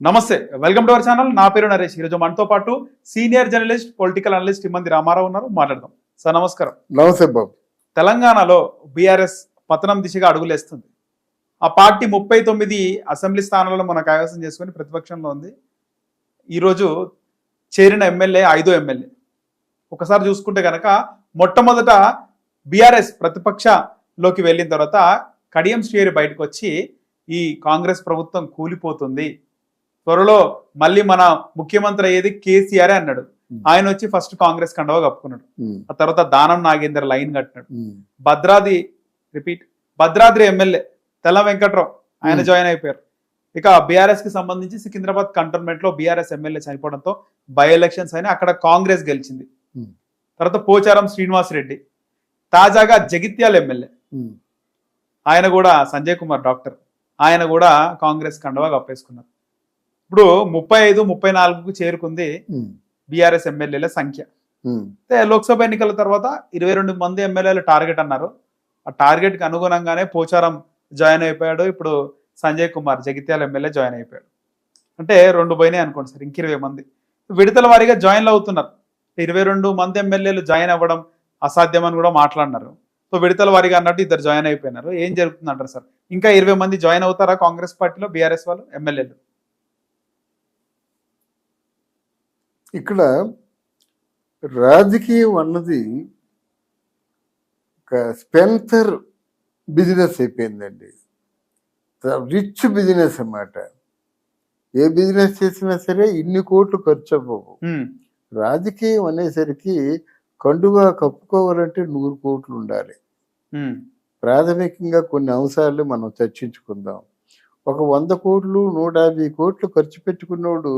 నమస్తే, welcome to our channel. నా పేరు నరేష్. ఈరోజు మనతో పాటు సీనియర్ జర్నలిస్ట్, పొలిటికల్ అనలిస్ట్ ఇమ్మంది రామారావు ఉన్నారు. మాట్లాడదాం సార్. నమస్కారం. నమస్తే బాబు. తెలంగాణలో బీఆర్ఎస్ పతనం దిశగా అడుగులేస్తుంది. ఆ పార్టీ 39 అసెంబ్లీ స్థానాలను మన కైవసం చేసుకుని ప్రతిపక్షంలో ఉంది. ఈరోజు చేరిన ఎమ్మెల్యే 5వ ఎమ్మెల్యే. ఒకసారి చూసుకుంటే కనుక మొట్టమొదట బీఆర్ఎస్ ప్రతిపక్షలోకి వెళ్ళిన తర్వాత కడియం శ్రీహరి బయటకు వచ్చి ఈ కాంగ్రెస్ ప్రభుత్వం కూలిపోతుంది, త్వరలో మళ్ళీ మన ముఖ్యమంత్రి అయ్యేది కేసీఆర్ అన్నాడు. ఆయన వచ్చి ఫస్ట్ కాంగ్రెస్ కండవ కప్పుకున్నాడు. ఆ తర్వాత దానం నాగేందర్ లైన్ కట్టినాడు. భద్రాద్రి ఎమ్మెల్యే తెల్ల వెంకట్రావు ఆయన జాయిన్ అయిపోయారు. ఇక బీఆర్ఎస్ కి సంబంధించి సికింద్రాబాద్ కంటోన్మెంట్ లో బీఆర్ఎస్ ఎమ్మెల్యే చనిపోవడంతో బై ఎలక్షన్స్ అయినా అక్కడ కాంగ్రెస్ గెలిచింది. తర్వాత పోచారం శ్రీనివాస్ రెడ్డి, తాజాగా జగిత్యాల ఎమ్మెల్యే ఆయన కూడా సంజయ్ కుమార్ డాక్టర్, ఆయన కూడా కాంగ్రెస్ కండవా కప్పేసుకున్నారు. ఇప్పుడు 35-34కు చేరుకుంది బీఆర్ఎస్ ఎమ్మెల్యేల సంఖ్య. లోక్సభ ఎన్నికల తర్వాత 22 మంది ఎమ్మెల్యేలు టార్గెట్ అన్నారు. ఆ టార్గెట్ కి అనుగుణంగానే పోచారం జాయిన్ అయిపోయాడు. ఇప్పుడు సంజయ్ కుమార్ జగిత్యాల ఎమ్మెల్యే జాయిన్ అయిపోయాడు. అంటే 2 పోయినాయి అనుకోండి సార్, ఇంక 20 మంది విడతల వారీగా జాయిన్లు అవుతున్నారు. 22 మంది ఎమ్మెల్యేలు జాయిన్ అవ్వడం అసాధ్యమని కూడా మాట్లాడినారు. సో విడతల వారీగా అన్నట్టు 2 జాయిన్ అయిపోయినారు. ఏం జరుగుతుంది అంటారు సార్? ఇంకా 20 మంది జాయిన్ అవుతారా కాంగ్రెస్ పార్టీలో బీఆర్ఎస్ వాళ్ళు ఎమ్మెల్యేలు? ఇక్కడ రాజకీయం అన్నది ఒక స్పెన్సర్ బిజినెస్ అయిపోయిందండి. రిచ్ బిజినెస్ అన్నమాట. ఏ బిజినెస్ చేసినా సరే ఇన్ని కోట్లు ఖర్చు అవ్వవు. రాజకీయం అనేసరికి కండుగా కప్పుకోవాలంటే 100 కోట్లు ఉండాలి. ప్రాథమికంగా కొన్ని అంశాలు మనం చర్చించుకుందాం. ఒక 100 కోట్లు 150 కోట్లు ఖర్చు పెట్టుకున్నోడు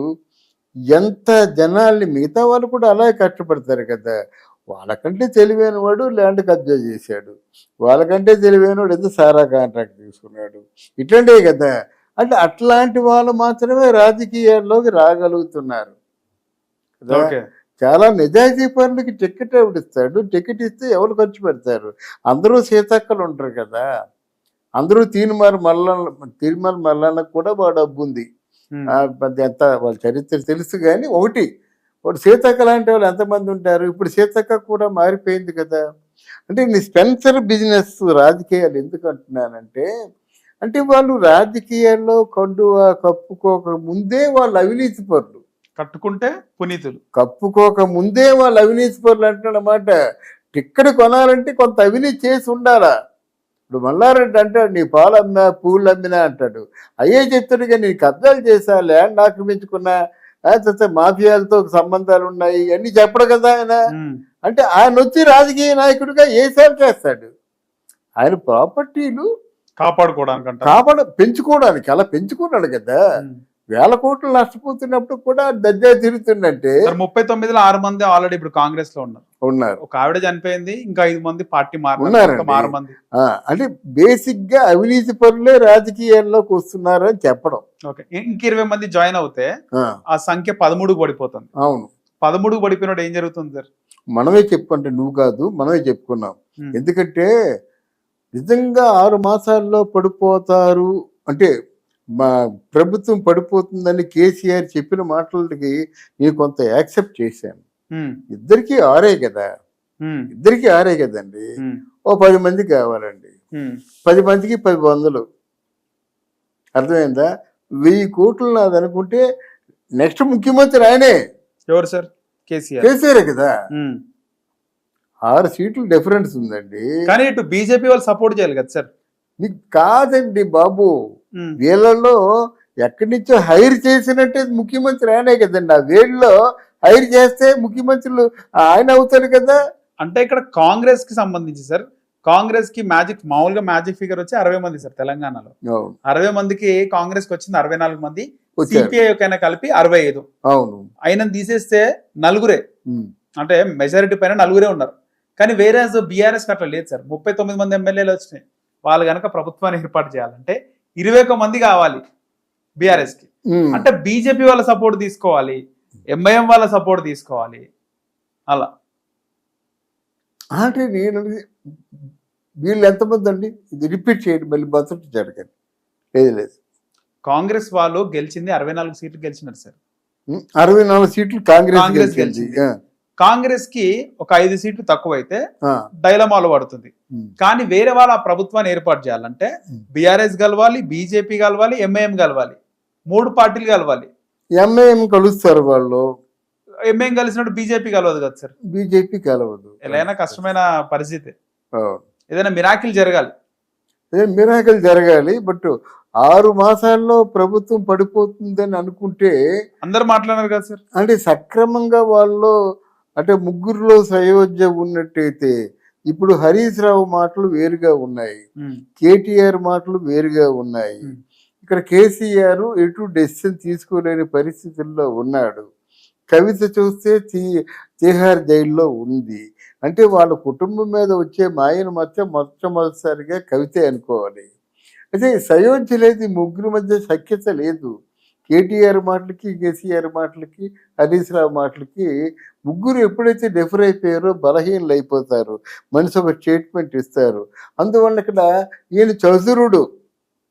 ఎంత జనాల్ని, మిగతా వాళ్ళు కూడా అలాగే కష్టపడతారు కదా. వాళ్ళకంటే తెలివైన వాడు ల్యాండ్ కబ్జా చేశాడు, వాళ్ళకంటే తెలివైన వాడు ఏదో సారా కాంట్రాక్ట్ తీసుకున్నాడు, ఇట్లాంటివి కదా. అంటే అట్లాంటి వాళ్ళు మాత్రమే రాజకీయాల్లోకి రాగలుగుతున్నారు కదా. చాలా నిజాయితీ పనులకి టికెట్ ఎవడిస్తాడు? టికెట్ ఇస్తే ఎవరు ఖర్చు పెడతారు? అందరూ సీతక్కలు ఉంటారు కదా. అందరూ తీర్మాల మల్లన్నకు కూడా వాడు డబ్బు ఉంది. ఎంత వాళ్ళ చరిత్ర తెలుసు. కానీ వాడు సీతక్క లాంటి వాళ్ళు ఎంతమంది ఉంటారు? ఇప్పుడు సీతక్క కూడా మారిపోయింది కదా. అంటే నీ స్పెన్సర్ బిజినెస్ రాజకీయాలు ఎందుకు అంటున్నానంటే, అంటే వాళ్ళు రాజకీయాల్లో కప్పుకోక ముందే వాళ్ళు అవినీతి పరులు, కట్టుకుంటే పునీతులు. కప్పుకోక ముందే వాళ్ళు అవినీతి పరులు అంటున్నమాట. టిక్కెట్ కొనాలంటే కొంత అవినీతి చేసి ఉండాలా. ఇప్పుడు మల్లారెడ్డి అంటాడు నీ పాలు అమ్మినా పూలు అమ్మినా అంటాడు. అయ్యే చెప్తాడు కానీ నీ కబ్జాలు చేసా, ల్యాండ్ ఆక్రమించుకున్నా, మాఫియాలతో సంబంధాలు ఉన్నాయి అన్ని చెప్పడు కదా ఆయన. అంటే ఆయన వచ్చి రాజకీయ నాయకుడిగా ఏ సేవ చేస్తాడు? ఆయన ప్రాపర్టీలు పెంచుకోవడానికి అలా పెంచుకున్నాడు కదా. 1000 కోట్లు నష్టపోతున్నప్పుడు కూడా దర్జా తిరుగుతుందంటే 39లో 6 మంది ఆల్రెడీ ఇప్పుడు కాంగ్రెస్ లో ఉన్నారు. ఒక ఆవిడ చనిపోయింది, ఇంకా 5 మంది పార్టీ మారున్నారు. అంటే బేసిక్ గా అవినీతి పరులే రాజకీయాల్లోకి వస్తున్నారు అని చెప్పడం. ఇంక 20 మంది జాయిన్ అవుతే ఆ సంఖ్య 13కు పడిపోతుంది. అవును, 13కు పడిపోయినప్పుడు ఏం జరుగుతుంది సార్? మనమే చెప్పుకుంటే నువ్వు కాదు, మనమే చెప్పుకున్నాం. ఎందుకంటే నిజంగా 6 మాసాల్లో పడిపోతారు అంటే మా ప్రభుత్వం పడిపోతుందని కేసీఆర్ చెప్పిన మాటలకి నేను కొంత యాక్సెప్ట్ చేశాను. ఇద్దరికి 6 కదా, ఇద్దరికి 6 కదండి. ఓ 10 మంది కావాలండి. 10 మందికి 10,100 అర్థమైందా? 1000 కోట్లు నాదనుకుంటే నెక్స్ట్ ముఖ్యమంత్రి ఆయనే. ఎవరు సార్? కేసీఆర్ కదా. 6 సీట్లు డిఫరెన్స్ ఉందండి. కానీ ఇటు బీజేపీ వాళ్ళు సపోర్ట్ చేయాలి కదా సార్. మీకు కాదండి బాబు, వీళ్ళలో ఎక్కడి నుంచో హైర్ చేసినట్టే ముఖ్యమంత్రి ఆయనే కదండి. ఆ వీళ్ళలో హైర్ చేస్తే ముఖ్యమంత్రులు ఆయన అవుతారు కదా. అంటే ఇక్కడ కాంగ్రెస్ కి సంబంధించి సార్, కాంగ్రెస్ కి మామూలుగా మ్యాజిక్ ఫిగర్ వచ్చి 60 మంది సార్ తెలంగాణలో. 60 మందికి కాంగ్రెస్ కి వచ్చింది 64 మంది, సిపిఐ కలిపి 65. అవును, ఆయన తీసేస్తే 4 అంటే మెజారిటీ పైన 4 ఉన్నారు. కానీ వేరే బీఆర్ఎస్ కి అట్లా లేదు సార్. 39 మంది ఎమ్మెల్యేలు వచ్చినాయి. వాళ్ళు కనుక ప్రభుత్వాన్ని ఏర్పాటు చేయాలంటే 21 మంది కావాలి బీఆర్ఎస్ కి. అంటే బీజేపీ వాళ్ళ సపోర్ట్ తీసుకోవాలి, ఎంఐఎం వాళ్ళ సపోర్ట్ తీసుకోవాలి. అలా అంటే నేను వీళ్ళు ఎంతమంది అండి? ఇది రిపీట్ చేయండి మళ్ళీ, మొదటి జరగండి. లేదు కాంగ్రెస్ వాళ్ళు గెలిచింది 64 సీట్లు గెలిచినారు సార్. 64 సీట్లు కాంగ్రెస్ కాంగ్రెస్ గెలిచింది. గెలిచింది. కాంగ్రెస్ కి ఒక 5 సీట్లు తక్కువైతే ఆ, డైలమాలో పడుతుంది. ఉమ్, కానీ వేరే వాళ్ళ ఆ ప్రభుత్వాన్ని ఏర్పాటు చేయాలంటే బీఆర్ఎస్ కలవాలి, బీజేపీ కలవాలి, ఎంఐఎం కలవాలి, 3 పార్టీలు కలవాలి. ఎంఐఎం కలుస్తారు వాళ్ళు, ఎంఐఎం కలిసినట్టు బీజేపీ కలవదు కదా సార్. బీజేపీ కలవదు. ఎలా కష్టమైన పరిస్థితి. అవును. ఏదైనా మిరాకిల్ జరగాలి. అదే మిరాకిల్ జరగాలి. బట్ 6 మాసాల్లో ప్రభుత్వం పడిపోతుందని అనుకుంటే అందరు మాట్లాడారు కదా సార్. అంటే సక్రమంగా వాళ్ళు అంటే ముగ్గురులో సయోధ్య ఉన్నట్టయితే ఇప్పుడు హరీష్ రావు మాటలు వేరుగా ఉన్నాయి, కేటీఆర్ మాటలు వేరుగా ఉన్నాయి. ఇక్కడ కేసీఆర్ ఎటు డెసిషన్ తీసుకోలేని పరిస్థితుల్లో ఉన్నాడు. కవిత చూస్తే తిహార్ జైల్లో ఉంది. అంటే వాళ్ళ కుటుంబం మీద వచ్చే మాయను మొట్టమొదటిసారిగా కవితే అనుకోవాలి. అయితే సయోధ్య లేదు, ముగ్గురు మధ్య సఖ్యత లేదు. కేటీఆర్ మాటలకి, కేసీఆర్ మాటలకి, హరీష్ రావు మాటలకి ముగ్గురు ఎప్పుడైతే డెఫర్ అయిపోయారో బలహీనలు అయిపోతారు. మనిషి ఒక స్టేట్మెంట్ ఇస్తారు. అందువల్ల ఇక్కడ ఈయన చదురుడు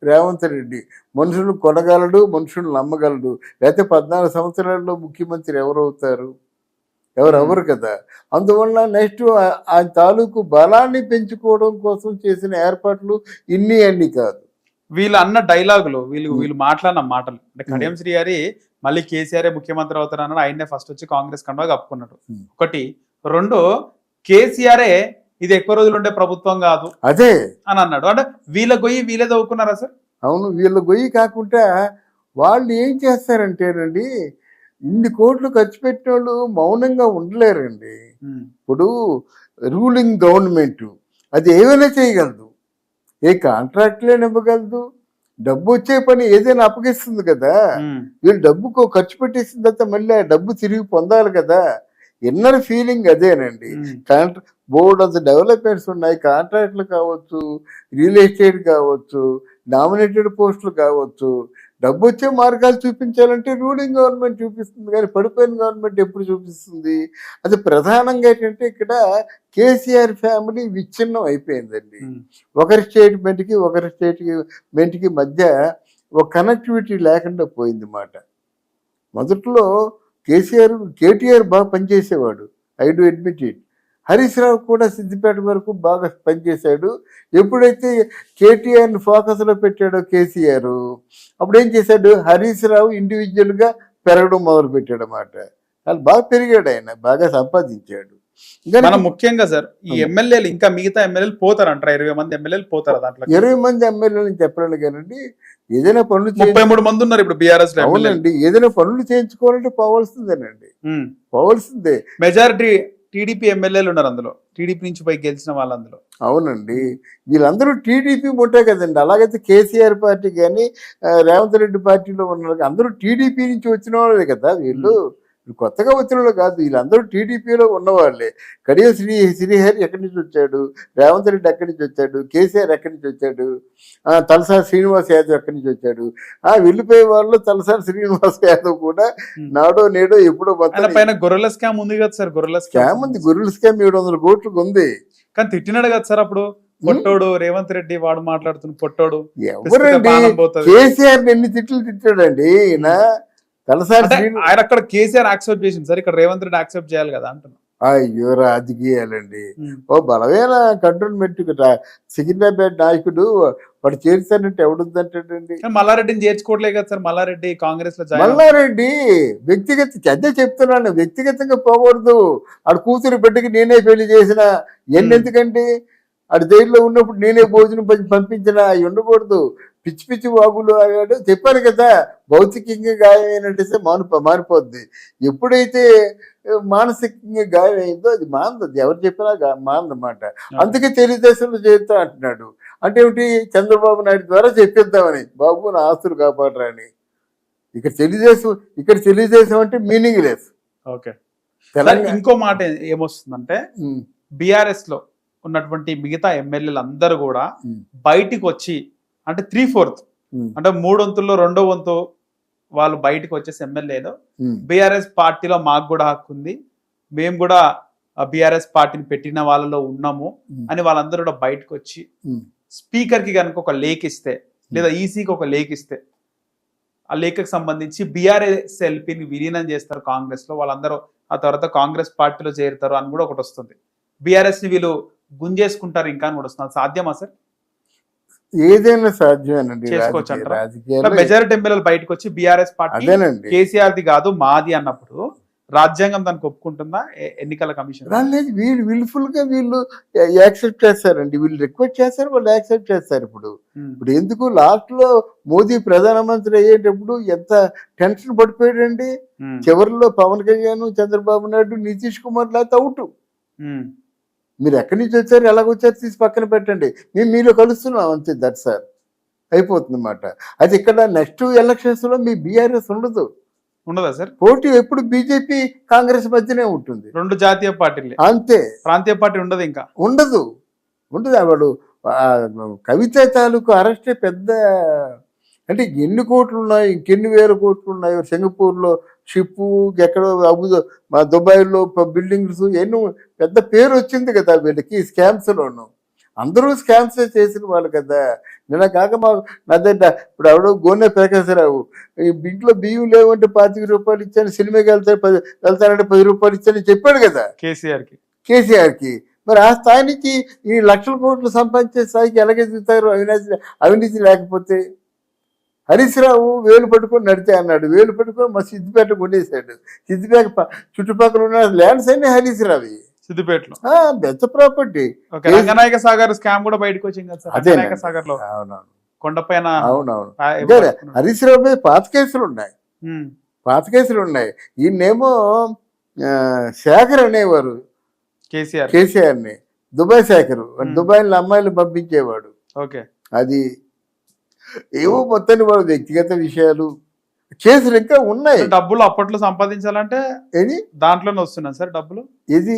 రేవంత్ రెడ్డి మనుషులను కొనగలడు, మనుషులను నమ్మగలడు. లేకపోతే 14 సంవత్సరాల్లో ముఖ్యమంత్రి ఎవరవుతారు? ఎవరు కదా. అందువల్ల నెక్స్ట్ ఆ తాలూకు బలాన్ని పెంచుకోవడం కోసం చేసిన ఏర్పాట్లు అన్ని కాదు. వీళ్ళు అన్న డైలాగులు, వీళ్ళు మాట్లాడిన మాటలు అంటే కడియం శ్రీ గారి మళ్ళీ కేసీఆర్ ముఖ్యమంత్రి అవుతారు అన్నాడు. ఆయనే ఫస్ట్ వచ్చి కాంగ్రెస్ కండువా కప్పుకున్నాడు. ఒకటి. 2, కేసీఆరే ఇది ఎక్కువ రోజులు ఉండే ప్రభుత్వం కాదు అదే అని అన్నాడు. అంటే వీళ్ళ గొయ్యి వీళ్ళే తవ్వుకున్నారా సార్? అవును, వీళ్ళ గొయ్యి కాకుండా వాళ్ళు ఏం చేస్తారంటేనండి, ఇన్ని కోట్లు ఖర్చు పెట్టిన వాళ్ళు మౌనంగా ఉండలేరండి. ఇప్పుడు రూలింగ్ గవర్నమెంట్ అది ఏమైనా చేయగలదు, ఏ కాంట్రాక్ట్లే ఇవ్వగలదు, డబ్బు వచ్చే పని ఏదైనా అప్పగిస్తుంది కదా. వీళ్ళు డబ్బుకు ఖర్చు పెట్టేసిన తర్వాత మళ్ళీ ఆ డబ్బు తిరిగి పొందాలి కదా. ఇన్నర్ ఫీలింగ్ అదేనండి. బోర్డ్ ఆఫ్ డెవలప్మెంట్స్ ఉన్నాయి, కాంట్రాక్ట్లు కావచ్చు, రియల్ ఎస్టేట్ కావచ్చు, నామినేటెడ్ పోస్టులు కావచ్చు. డబ్బు వచ్చే మార్గాలు చూపించాలంటే రూలింగ్ గవర్నమెంట్ చూపిస్తుంది, కానీ పడిపోయిన గవర్నమెంట్ ఎప్పుడు చూపిస్తుంది? అది ప్రధానంగా ఏంటంటే ఇక్కడ కేసీఆర్ ఫ్యామిలీ విచ్ఛిన్నం అయిపోయిందండి. ఒకరి స్టేట్మెంట్కి మధ్య ఒక కనెక్టివిటీ లేకుండా పోయింది మాట. మొదట్లో కేటీఆర్ బాగా పనిచేసేవాడు, I do admit it. Harish Rao కూడా సిద్దిపేట వరకు బాగా పనిచేశాడు. ఎప్పుడైతే కేటీఆర్ని ఫోకస్లో పెట్టాడో కేసీఆర్, అప్పుడు ఏం చేశాడు, హరీష్ రావు ఇండివిజువల్గా పెరగడం మొదలు పెట్టాడు అన్నమాట. వాళ్ళు బాగా పెరిగాడు, ఆయన బాగా సంపాదించాడు. మనం ముఖ్యంగా సార్ ఈ ఎమ్మెల్యేలు ఇంకా మిగతా ఎమ్మెల్యేలు పోతారంటారా? 20 మంది ఎమ్మెల్యేలు పోతారు దాంట్లో. 20 మంది ఎమ్మెల్యేలు చెప్పలేను కానండి, ఏదైనా పనులు 33 మంది ఉన్నారు ఇప్పుడు బీఆర్ఎస్ లో. అవునండి, ఏదైనా పనులు చేయించుకోవాలంటే పోవాల్సిందేనండి, పోవాల్సిందే. మెజారిటీ టీడీపీ ఎమ్మెల్యేలు ఉన్నారు అందులో, టీడీపీ నుంచి పై గెలిచిన వాళ్ళందులో. అవునండి, వీళ్ళందరూ టీడీపీ ఉంటాయి కదండి. అలాగైతే కేసీఆర్ పార్టీ కానీ రేవంత్ రెడ్డి పార్టీలో ఉన్న అందరూ టీడీపీ నుంచి వచ్చిన వాళ్ళే కదా. వీళ్ళు కొత్తగా వచ్చిన వాళ్ళు కాదు, వీళ్ళందరూ టీడీపీలో ఉన్నవాళ్ళే. కడియం శ్రీహరి ఎక్కడి నుంచి వచ్చాడు, రేవంత్ రెడ్డి ఎక్కడి నుంచి వచ్చాడు, కేసీఆర్ ఎక్కడి నుంచి వచ్చాడు, తలసాని శ్రీనివాస్ యాదవ్ ఎక్కడి నుంచి వచ్చాడు. వెళ్ళిపోయే వాళ్ళు తలసాని శ్రీనివాస్ యాదవ్ కూడా నాడో నేడో ఎప్పుడో పైన గొర్రెల స్కామ్ ఉంది కదా సార్. గొర్రెల స్కామ్ ఉంది, గొర్రెల స్కామ్ 700 కోట్లకు ఉంది. కానీ తిట్టినాడు కదా సార్ అప్పుడు పొట్టోడు రేవంత్ రెడ్డి, వాడు మాట్లాడుతున్న పొట్టోడు. ఎవరండి కేసీఆర్ ఎన్ని తిట్లు తిట్టాడండి ఈయన. ఆయన అక్కడ కేసీఆర్ యాక్సెప్ట్ చేసింది సార్, ఇక్కడ రేవంత్ రెడ్డి యాక్సెప్ట్ చేయాలి కదా అంటున్నా. అయ్యో రాజకీయాలండి. ఓ బలమైన కంట్రోల్మెంట్ సికింద్రాబాద్ నాయకుడు వాడు చేర్చానంటే ఎవడుందంటాడండి. మల్లారెడ్డిని చేర్చుకోవట్లేదు కదా సార్. మల్లారెడ్డి కాంగ్రెస్ లో మల్లారెడ్డి వ్యక్తిగత అదే చెప్తున్నాను, వ్యక్తిగతంగా పోకూడదు. ఆడు కూతురు బిడ్డకి నేనే పెళ్లి చేసిన ఎందుకండి, ఆడు జైల్లో ఉన్నప్పుడు నేనే భోజనం పంపించిన అవి ఉండకూడదు. పిచ్చి పిచ్చి వాగులు ఆగాడు. చెప్పాను కదా, భౌతికంగా గాయమైనట్టయితే మారిపోద్ది. ఎప్పుడైతే మానసికంగా గాయమైందో అది మానదు, ఎవరు చెప్పినా మానదన్నమాట. అందుకే తెలుగుదేశంలో చేరుతా అంటున్నాడు. అంటే ఏమిటి, చంద్రబాబు నాయుడు ద్వారా చెప్పిద్దామని, బాబు నా ఆస్తులు కాపాడరా అని. ఇక్కడ తెలుగుదేశం అంటే మీనింగ్ లెస్. ఓకే, ఇంకో మాట ఏమొస్తుందంటే బీఆర్ఎస్ లో ఉన్నటువంటి మిగతా ఎమ్మెల్యేలు అందరూ కూడా బయటికి వచ్చి, అంటే 3/4 అంటే 3 వంతుల్లో 2వ వంతు వాళ్ళు బయటకు వచ్చేసి ఎమ్మెల్యేలు బీఆర్ఎస్ పార్టీలో మాకు కూడా హక్కు ఉంది, మేము కూడా బీఆర్ఎస్ పార్టీని పెట్టిన వాళ్ళలో ఉన్నాము అని వాళ్ళందరూ కూడా బయటకు వచ్చి స్పీకర్ కి కనుక ఒక లేఖ ఇస్తే, లేదా ఈసీకి ఒక లేఖ ఇస్తే ఆ లేఖకు సంబంధించి బీఆర్ఎస్ ఎల్పీని విలీనం చేస్తారు కాంగ్రెస్ లో, వాళ్ళందరూ ఆ తర్వాత కాంగ్రెస్ పార్టీలో చేరుతారు అని కూడా ఒకటి వస్తుంది. బీఆర్ఎస్ ని వీళ్ళు గుంజేసుకుంటారు ఇంకా అని కూడా వస్తుంది. సాధ్యమా సార్? ఏదైనా సాధ్యమేనండి చేసుకోవచ్చు అంటారా? రాజకీయాల్లో. మెజారిటీ ఎమ్మెల్యేలు బయటకు వచ్చి బీఆర్ఎస్ పార్టీ అదేనండి, కేసీఆర్ ది కాదు మాది అన్నప్పుడు రాజ్యాంగం దానికి ఒప్పుకుంటుందా? ఎన్నికల కమిషన్ రాలేదు. వీళ్ళు విల్ఫుల్ గా వీళ్ళు యాక్సెప్ట్ చేస్తారండి. వీళ్ళు రిక్వెస్ట్ చేస్తారు, వాళ్ళు యాక్సెప్ట్ చేస్తారు. ఇప్పుడు ఎందుకు లాస్ట్ లో మోదీ ప్రధానమంత్రి అయ్యేటప్పుడు ఎంత టెన్షన్ పడిపోయాడండి. చివరిలో పవన్ కళ్యాణ్, చంద్రబాబు నాయుడు, నితీష్ కుమార్ లేకపోతే అవుట్. మీరు ఎక్కడి నుంచి వచ్చారు, ఎలాగొచ్చారు తీసి పక్కన పెట్టండి, మేము మీలో కలుస్తున్నాం అంతే. దట్ సార్ అయిపోతుంది అన్నమాట. అది ఇక్కడ నెక్స్ట్ ఎలక్షన్స్ లో మీ బీఆర్ఎస్ ఉండదా సార్? పోటీ ఎప్పుడు బీజేపీ కాంగ్రెస్ మధ్యనే ఉంటుంది. రెండు జాతీయ పార్టీలే అంతే, ప్రాంతీయ పార్టీ ఉండదు. ఇంకా ఉండదు. వాడు కవిత తాలూకు అరెస్టే పెద్ద. అంటే ఎన్ని కోట్లు ఉన్నాయి, ఇంకెన్ని వేల కోట్లు ఉన్నాయి. సింగపూర్లో షిప్పు, ఎక్కడో దుబాయ్లో బిల్డింగ్స్, ఎన్నో పెద్ద పేరు వచ్చింది కదా వీళ్ళకి స్కామ్స్లోను. అందరూ స్కామ్స్ చేసిన వాళ్ళు కదా. నిన్న కాక నా దగ్గర ఇప్పుడు ఎవడో గోనె ప్రకాశరావు ఇంట్లో బియ్యం లేవంటే 25 రూపాయలు ఇచ్చాను, సినిమాకి వెళ్తానంటే 10 రూపాయలు ఇచ్చాను చెప్పాడు కదా కేసీఆర్కి. మరి ఆ స్థాయి నుంచి ఈ లక్షల కోట్లు సంపాదించే స్థాయికి ఎలాగెదుగుతారు అవినీతి లేకపోతే? హరీష్ రావు వేలు పట్టుకొని నడితే అన్నాడు, వేలు పట్టుకొని మా సిద్దిపేట కొనేసాడు. సిద్దిపేట చుట్టుపక్కల ఉన్న ల్యాండ్స్ అన్ని హరీష్ రావు సిద్దిపేటలో పెద్ద ప్రాపర్టీ. రంగనాయక సాగర్ స్కామ్ కూడా బయటకు వచ్చింది కదా రంగనాయక సాగర్ లో. అవునవును, కొండపైన. అవునవును. హరీష్ రావు మీద పాత కేసులు ఉన్నాయి. ఈయనేమో శేఖర్ అనేవారు కేసీఆర్ని, దుబాయ్ శేఖర్. దుబాయ్లో అమ్మాయిలు పంపించేవాడు. అది ఏవో మొత్తాన్ని వాడు వ్యక్తిగత విషయాలు కేసులు ఇంకా ఉన్నాయి. డబ్బులు అప్పట్లో సంపాదించాలంటే ఏది దాంట్లోనే వస్తున్నాయి సార్ డబ్బులు. ఏది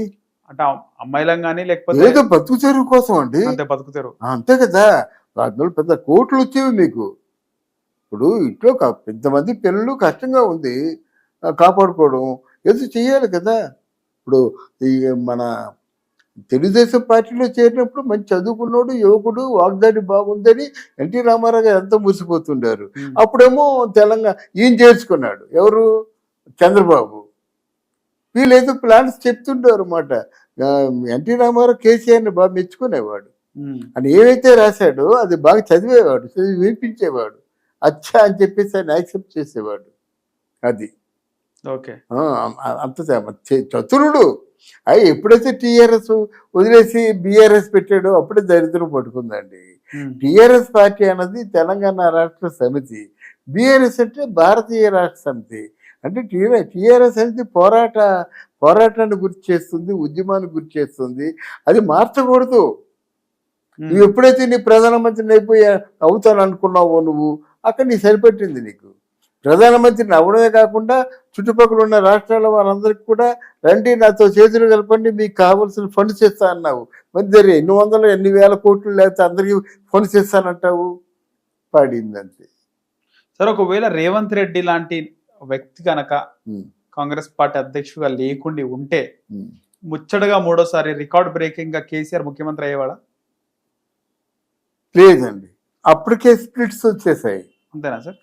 అంటే అమ్మాయిలం కానీ లేకపోతే ఏదో బతుకు తెరువు కోసం అండి. అంతే, బతుకు తెరువు అంతే కదా. అందులో పెద్ద కోట్లు వచ్చేవి మీకు. ఇప్పుడు ఇంట్లో పెద్దమంది పిల్లలు కష్టంగా ఉంది కాపాడుకోవడం, ఏదో చెయ్యాలి కదా. ఇప్పుడు ఈ మన తెలుగుదేశం పార్టీలో చేరినప్పుడు మంచి చదువుకున్నాడు, యువకుడు, వాగ్దాడి బాగుందని ఎన్టీ రామారావు గారు ఎంతో మురిసిపోతుండారు. అప్పుడేమో తెలంగాణ ఈయన చేర్చుకున్నాడు ఎవరు, చంద్రబాబు. వీళ్ళు ఏదో ప్లాన్స్ చెప్తుంటారు అన్నమాట. ఎన్టీ రామారావు కేసీఆర్ని బాగా మెచ్చుకునేవాడు. అని ఏవైతే రాశాడో అది బాగా చదివేవాడు, చదివి వినిపించేవాడు. అచ్చా అని చెప్పేసి ఆయన యాక్సెప్ట్ చేసేవాడు. అది అంత చతురుడు. అవి ఎప్పుడైతే టీఆర్ఎస్ వదిలేసి బీఆర్ఎస్ పెట్టాడో అప్పుడే దరిద్రం పట్టుకుందండి. టీఆర్ఎస్ పార్టీ అన్నది తెలంగాణ రాష్ట్ర సమితి, బీఆర్ఎస్ అంటే భారతీయ రాష్ట్ర సమితి. అంటే టీఆర్ఎస్ అనేది పోరాటాన్ని గుర్తు చేస్తుంది, ఉద్యమాన్ని గుర్తు చేస్తుంది. అది మార్చకూడదు. నువ్వు ఎప్పుడైతే నీ ప్రధానమంత్రిని అవుతాను అనుకున్నావో నువ్వు అక్కడ నీ సరిపెట్టింది. నీకు ప్రధానమంత్రిని అవ్వడమే కాకుండా చుట్టుపక్కల ఉన్న రాష్ట్రాల వాళ్ళందరికీ కూడా రండి నాతో చేతులు కలపండి, మీకు కావాల్సిన ఫండ్స్ ఇస్తా అన్నావు. మరి దగ్గర ఎన్ని వేల కోట్లు లేకపోతే అందరికీ ఫండ్స్ ఇస్తానంటావు. పాడింది అంతే సార్. ఒకవేళ రేవంత్ రెడ్డి లాంటి వ్యక్తి కనుక కాంగ్రెస్ పార్టీ అధ్యక్షుడిగా లేకుండా ఉంటే ముచ్చటగా మూడోసారి రికార్డ్ బ్రేకింగ్ గా కేసీఆర్ ముఖ్యమంత్రి అయ్యేవాడా? లేదండి, అప్పటికే స్ప్లిట్స్ వచ్చేసాయి. అంతేనా సార్?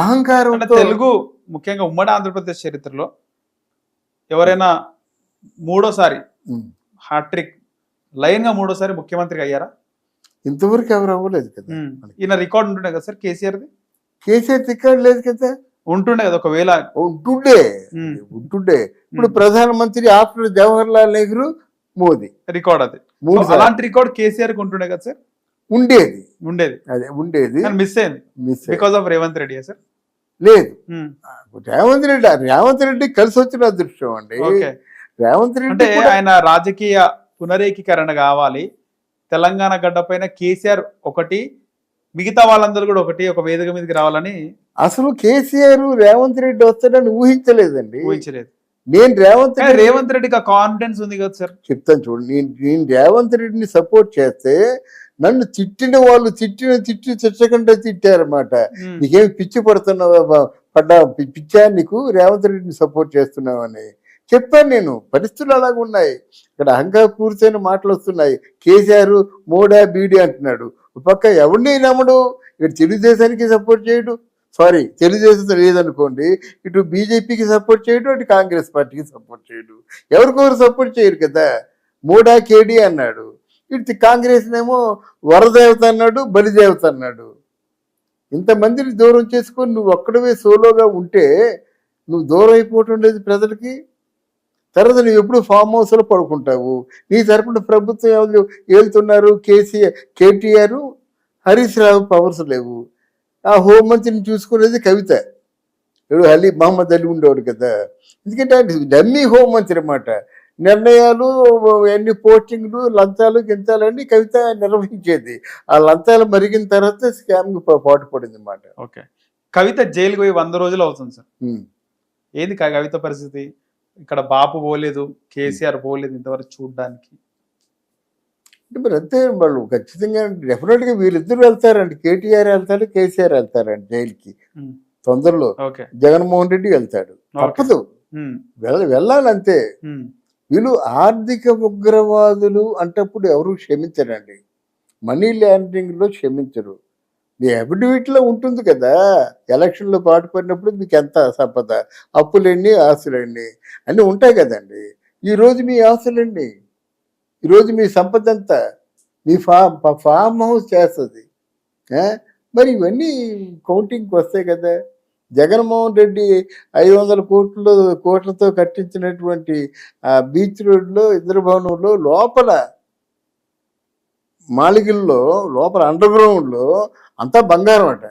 అహంకారం. తెలుగు ముఖ్యంగా ఉమ్మడి ఆంధ్రప్రదేశ్ చరిత్రలో ఎవరైనా మూడోసారి హ్యాట్రిక్ లైన్ గా మూడోసారి ముఖ్యమంత్రిగా అయ్యారా? ఇంతవరకు ఎవరు అవ్వలేదు కదా. ఈయన రికార్డు ఉంటుండే కదా సార్ కేసీఆర్ రికార్డు లేదు కదా. ఉంటుండే కదా, ఒకవేళ ఉంటుండే. ఇప్పుడు ప్రధానమంత్రి ఆఫ్టర్ జవహర్ లాల్ నెహ్రూ, మోదీ రికార్డ్. అది అలాంటి రికార్డ్ కేసీఆర్ కి ఉంటుండే కదా సార్. ఉండేది మిస్ అయింది because of Revanth Reddy sir. లేదు, రేవంత్ రెడ్డి కలిసి వచ్చిన అదృష్టం అండి. రేవంత్ రెడ్డి అంటే ఆయన రాజకీయ పునరేకీకరణ కావాలి. తెలంగాణ గడ్డ పైన కేసీఆర్ ఒకటి, మిగతా వాళ్ళందరూ కూడా ఒకటి, ఒక వేదిక మీదకి రావాలని. అసలు కేసీఆర్ రేవంత్ రెడ్డి వస్తాడని ఊహించలేదు. నేను రేవంత్ రెడ్డికి కాన్ఫిడెన్స్ ఉంది కదా సార్. చెప్తాను చూడండి, నేను రేవంత్ రెడ్డిని సపోర్ట్ చేస్తే నన్ను తిట్టిన వాళ్ళు తిట్టకుండా తిట్టారన్నమాట. నీకేమి పిచ్చి పిచ్చా నీకు రేవంత్ రెడ్డిని సపోర్ట్ చేస్తున్నావని చెప్పాను నేను. పరిస్థితులు అలాగ ఉన్నాయి. ఇక్కడ అహంకారపూరితైన మాటలు వస్తున్నాయి. కేసీఆర్ మోడా బీడీ అంటున్నాడు. ఒక పక్క ఎవరిని నమ్మడు, ఇక్కడ తెలుగుదేశానికి సపోర్ట్ చేయడు, సారీ తెలుగుదేశం లేదనుకోండి, ఇటు బీజేపీకి సపోర్ట్ చేయడు, అటు కాంగ్రెస్ పార్టీకి సపోర్ట్ చేయడు, ఎవరికొకరు సపోర్ట్ చేయరు కదా. మోడా కేడీ అన్నాడు, ఇటు కాంగ్రెస్ ఏమో వరదేవత అన్నాడు, బలిదేవత అన్నాడు. ఇంతమందిని దూరం చేసుకొని నువ్వు ఒక్కడవే సోలోగా ఉంటే నువ్వు దూరం అయిపోవటం లేదు ప్రజలకి. తర్వాత నువ్వు ఎప్పుడు ఫామ్ హౌస్లో పడుకుంటావు. నీ తరపున ప్రభుత్వం ఎవరు ఏళ్తున్నారు? కేటీఆర్, హరీష్ రావు పవర్స్ లేవు. ఆ హోంమంత్రిని చూసుకునేది కవిత, ఇప్పుడు మహమ్మద్ అలీ ఉండేవాడు కదా. ఎందుకంటే ఆయన డమ్మీ హోంమంత్రి అన్నమాట. నిర్ణయాలు, అన్ని పోస్టింగ్లు, లంచాలు గించాలన్నీ కవిత నిర్వహించేది. ఆ లంచాలు మరిగిన తర్వాత స్కామ్కి పాటు పడింది అన్నమాట. ఓకే, కవిత జైలుకి పోయి 100 రోజులు అవుతుంది సార్. ఏంది కవిత పరిస్థితి? ఇక్కడ బాపు పోలేదు, కేసీఆర్ పోలేదు ఇంతవరకు చూడడానికి. అంటే మరి అంతే, వాళ్ళు ఖచ్చితంగా డెఫినెట్గా వీళ్ళిద్దరు వెళ్తారండి. కేటీఆర్ వెళ్తాడు, కేసీఆర్ వెళ్తారండి జైలుకి తొందరలో. జగన్మోహన్ రెడ్డి వెళ్తాడు, తప్పదు, వెళ్ళాలంతే. వీళ్ళు ఆర్థిక ఉగ్రవాదులు అంటప్పుడు ఎవరు క్షమించరండి. మనీ లాండరింగ్లో క్షమించరు. మీ అఫిడవిట్లో ఉంటుంది కదా, ఎలక్షన్లో పాటుపడినప్పుడు మీకు ఎంత సంపద, అప్పులెన్ని, ఆస్తులెన్ని అన్నీ ఉంటాయి కదండి. ఈరోజు మీ ఆస్తులండి, ఈరోజు మీ సంపద అంతా మీ ఫామ్ హౌస్ చేస్తుంది. మరి ఇవన్నీ కౌంటింగ్కి వస్తాయి కదా. జగన్మోహన్ రెడ్డి 500 కోట్లతో కట్టించినటువంటి బీచ్ రోడ్లో, ఇంద్రభవనంలో, లోపల మాళికల్లో, లోపల అండర్ గ్రౌండ్లో అంతా బంగారం అట.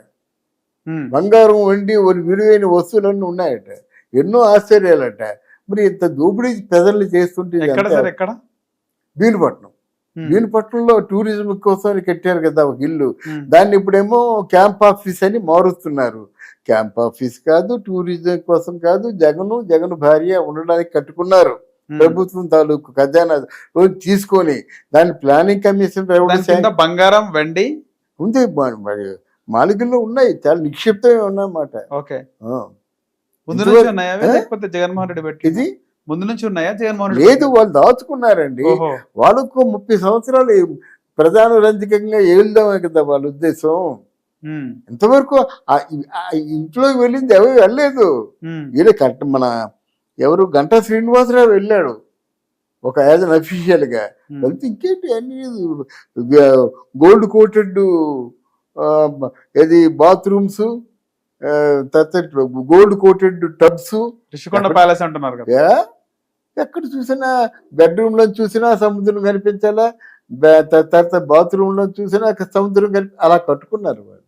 బంగారం, వెండి, విలువైన వస్తువులన్నీ ఉన్నాయట. ఎన్నో ఆశ్చర్యాలట. మరి ఇంత దోపిడీ ప్రజల్ని చేస్తుంటే భీముపట్నంలో టూరిజం కోసం కట్టారు కదా ఒక ఇల్లు. దాన్ని ఇప్పుడేమో క్యాంప్ ఆఫీస్ అని మారుస్తున్నారు. క్యాంప్ ఆఫీస్ కాదు, టూరిజం కోసం కాదు, జగన్ భార్య ఉండడానికి కట్టుకున్నారు. ప్రభుత్వం తాలూకు ఖజానా రోజు తీసుకొని దాని ప్లానింగ్ కమిషన్ బంగారం, వెండి ఉంది, మాలికల్లో ఉన్నాయి, చాలా నిక్షిప్తమే ఉన్నమాట. జగన్మోహన్ రెడ్డి పెట్టి ఇది ముందు నుంచి ఉన్నాయా? జగన్మోహన్ రెడ్డి లేదు, వాళ్ళు దాచుకున్నారండి. వాళ్ళకు 30 సంవత్సరాలు ప్రధాన రంజకంగా ఏళ్దామే కదా వాళ్ళ ఉద్దేశం. ఇంతవరకు ఇంట్లోకి వెళ్ళింది ఎవరు వెళ్ళలేదు. వీళ్ళ మన ఎవరు గంటా శ్రీనివాసరావు వెళ్ళాడు ఒక యాజ్ అన్ అఫీషియల్ గా. వెళ్తే ఇంకేంటి అన్ని గోల్డ్ కోటెడ్ ఏది bathrooms, gold coated tubs, Rushikonda palace అంటున్నారు కదా. ఎక్కడ చూసినా బెడ్రూమ్ లో చూసినా సముద్రం కనిపించాలా, తర్వాత బాత్రూమ్ లో చూసినా సముద్రం అలా కట్టుకున్నారు వాళ్ళు.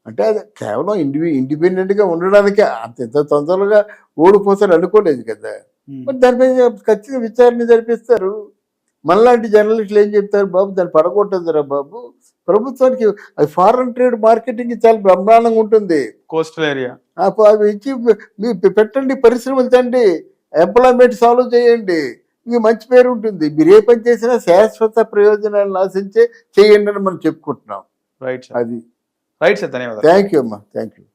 అంటే అది కేవలం ఇండిపెండెంట్ గా ఉండడానికి అంత తొందరగా ఓడిపోతారు అనుకోలేదు కదా. మరి దానిపై ఖచ్చితంగా విచారణ జరిపిస్తారు. మనలాంటి జర్నలిస్టులు ఏం చెప్తారు, బాబు దాన్ని పడగొట్టదురా బాబు, ప్రభుత్వానికి అది ఫారెన్ ట్రేడ్ మార్కెటింగ్ చాలా బ్రహ్మాండంగా ఉంటుంది. కోస్టల్ ఏరియా అవి ఇచ్చి మీరు పెట్టండి, పరిశ్రమలు తండి, ఎంప్లాయ్మెంట్ సాల్వ్ చేయండి, మీకు మంచి పేరు ఉంటుంది. మీరు ఏ పని చేసినా శాశ్వత ప్రయోజనాలను ఆశించే చేయండి అని మనం చెప్పుకుంటున్నాం. రైట్, అది రైట్ సార్, ధన్యవాదాలు. థ్యాంక్ యూ అమ్మా, థ్యాంక్ యూ.